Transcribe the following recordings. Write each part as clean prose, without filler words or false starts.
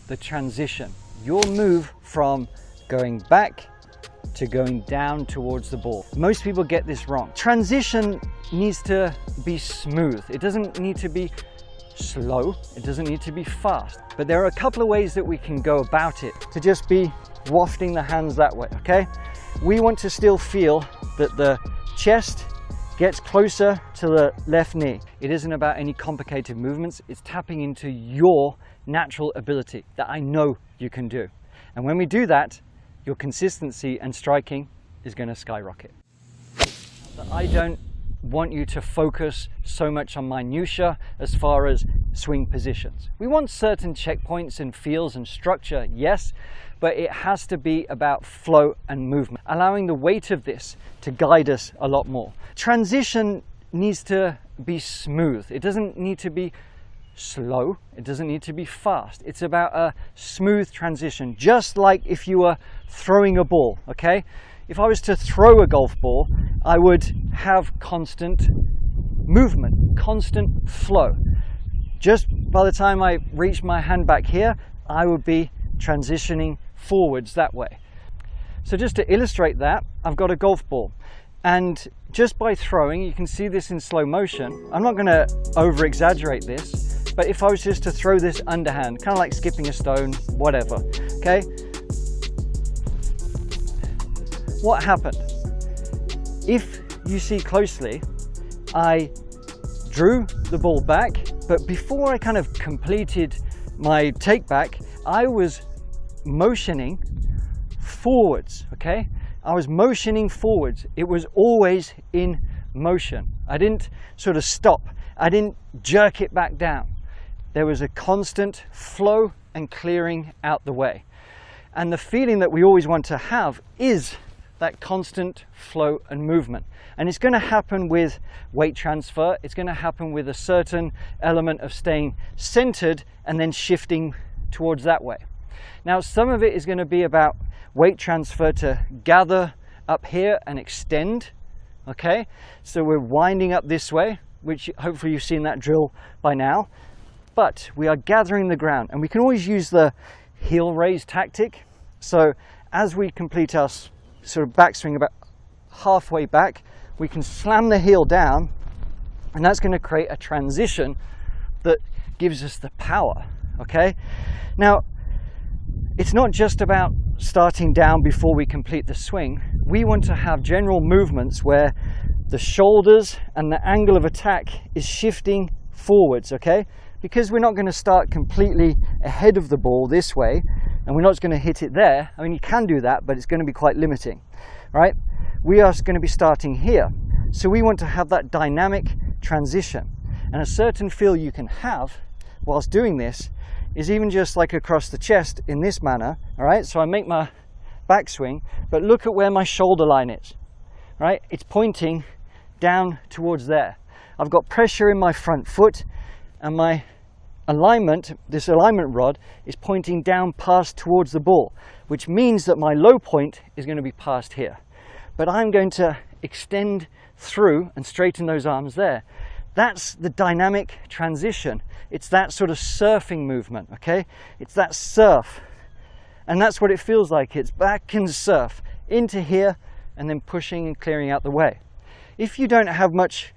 the transition, your move from going back to going down towards the ball. Most people get this wrong. Transition needs to be smooth. It doesn't need to be slow. It doesn't need to be fast. But there are a couple of ways that we can go about it to just be wafting the hands that way, okay? We want to still feel that the chest gets closer to the left knee. It isn't about any complicated movements. It's tapping into your natural ability that I know you can do. And when we do that, your consistency and striking is going to skyrocket. I don't want you to focus so much on minutia as far as swing positions. We want certain checkpoints and feels and structure, yes, but it has to be about flow and movement, allowing the weight of this to guide us a lot more. Transition needs to be smooth. It doesn't need to be slow. It doesn't need to be fast. It's about a smooth transition, just like if you were throwing a ball, okay? If I was to throw a golf ball, I would have constant movement, constant flow. Just by the time I reach my hand back here, I would be transitioning forwards that way. So just to illustrate that, I've got a golf ball, and just by throwing, you can see this in slow motion. I'm not going to over exaggerate this, but if I was just to throw this underhand, kind of like skipping a stone, whatever, okay? What happened? If you see closely, I drew the ball back, but before I kind of completed my take back, I was motioning forwards, okay? I was motioning forwards. It was always in motion. I didn't sort of stop. I didn't jerk it back down. There was a constant flow and clearing out the way. And the feeling that we always want to have is that constant flow and movement. And it's going to happen with weight transfer. It's going to happen with a certain element of staying centered and then shifting towards that way. Now, some of it is going to be about weight transfer to gather up here and extend, okay? So we're winding up this way, which hopefully you've seen that drill by now. But we are gathering the ground, and we can always use the heel raise tactic. So as we complete our sort of backswing about halfway back, we can slam the heel down, and that's going to create a transition that gives us the power, okay? Now, it's not just about starting down before we complete the swing. We want to have general movements where the shoulders and the angle of attack is shifting forwards, okay? Because we're not going to start completely ahead of the ball this way, and we're not going to hit it there. I mean, you can do that, but it's going to be quite limiting, right? We are going to be starting here. So we want to have that dynamic transition. And a certain feel you can have whilst doing this is even just like across the chest in this manner, all right? So I make my backswing, but look at where my shoulder line is, right? It's pointing down towards there. I've got pressure in my front foot, and my alignment, this alignment rod, is pointing down past towards the ball, which means that my low point is going to be past here. But I'm going to extend through and straighten those arms there. That's the dynamic transition. It's that sort of surfing movement, okay? It's that surf. And that's what it feels like. It's back and surf into here and then pushing and clearing out the way. If you don't have much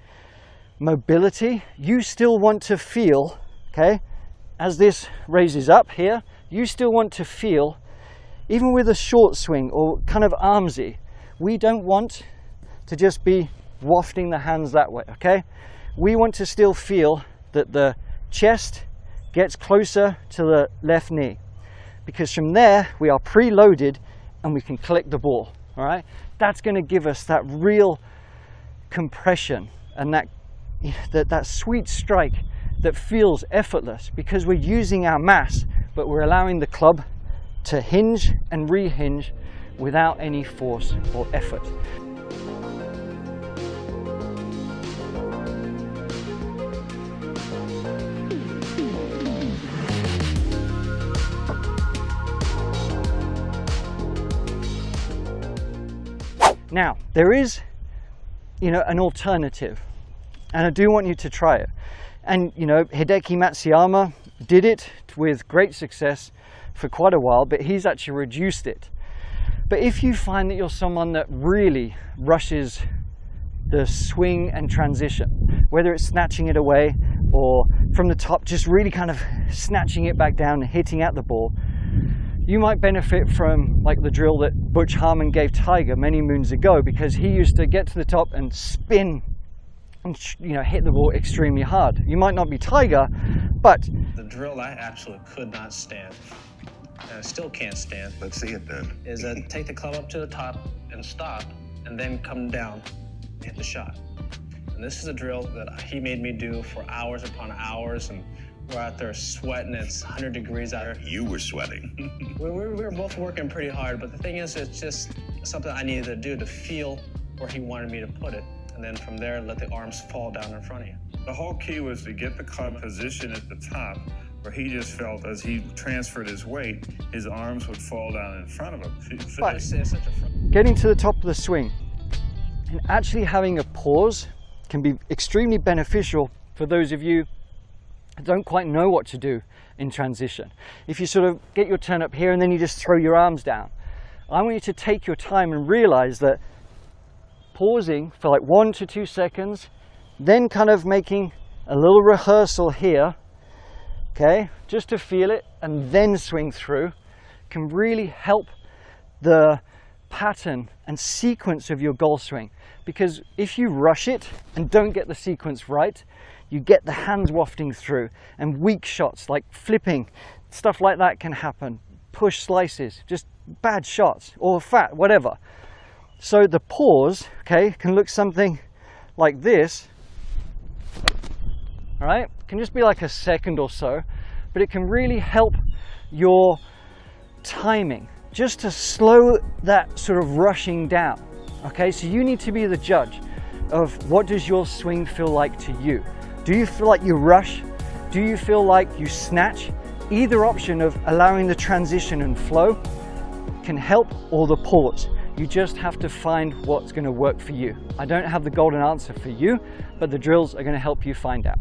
mobility, you still want to feel, okay, as this raises up here, you still want to feel, even with a short swing or kind of armsy, we don't want to just be wafting the hands that way, okay? We want to still feel that the chest gets closer to the left knee, because from there we are preloaded and we can collect the ball, all right? That's going to give us that real compression and that sweet strike that feels effortless, because we're using our mass, but we're allowing the club to hinge and rehinge without any force or effort. Now, there is, an alternative, and I do want you to try it. And, Hideki Matsuyama did it worked with great success for quite a while, but he's actually reduced it. But if you find that you're someone that really rushes the swing and transition, whether it's snatching it away or from the top, just really kind of snatching it back down and hitting at the ball, you might benefit from like the drill that Butch Harmon gave Tiger many moons ago, because he used to get to the top and spin and hit the ball extremely hard. You might not be Tiger, but the drill I absolutely could not stand, and I still can't stand. Let's see it then. Is take the club up to the top and stop, and then come down, hit the shot. And this is a drill that he made me do for hours upon hours, and we're out there sweating. It's 100 degrees out here. You were sweating. we were both working pretty hard, but the thing is, it's just something I needed to do to feel where he wanted me to put it. And then from there, let the arms fall down in front of you. The whole key was to get the club position at the top, where he just felt as he transferred his weight, his arms would fall down in front of him. But it's such a getting to the top of the swing and actually having a pause can be extremely beneficial for those of you who don't quite know what to do in transition. If you sort of get your turn up here and then you just throw your arms down, I want you to take your time and realize that pausing for like 1 to 2 seconds, then kind of making a little rehearsal here, okay, just to feel it, and then swing through, can really help the pattern and sequence of your golf swing. Because if you rush it and don't get the sequence right, you get the hands wafting through, and weak shots like flipping, stuff like that can happen. Push slices, just bad shots, or fat, whatever. So the pause, okay, can look something like this. All right, can just be like a second or so, but it can really help your timing, just to slow that sort of rushing down. Okay, so you need to be the judge of what does your swing feel like to you. Do you feel like you rush? Do you feel like you snatch? Either option of allowing the transition and flow can help, or the pause. You just have to find what's going to work for you. I don't have the golden answer for you, but the drills are going to help you find out.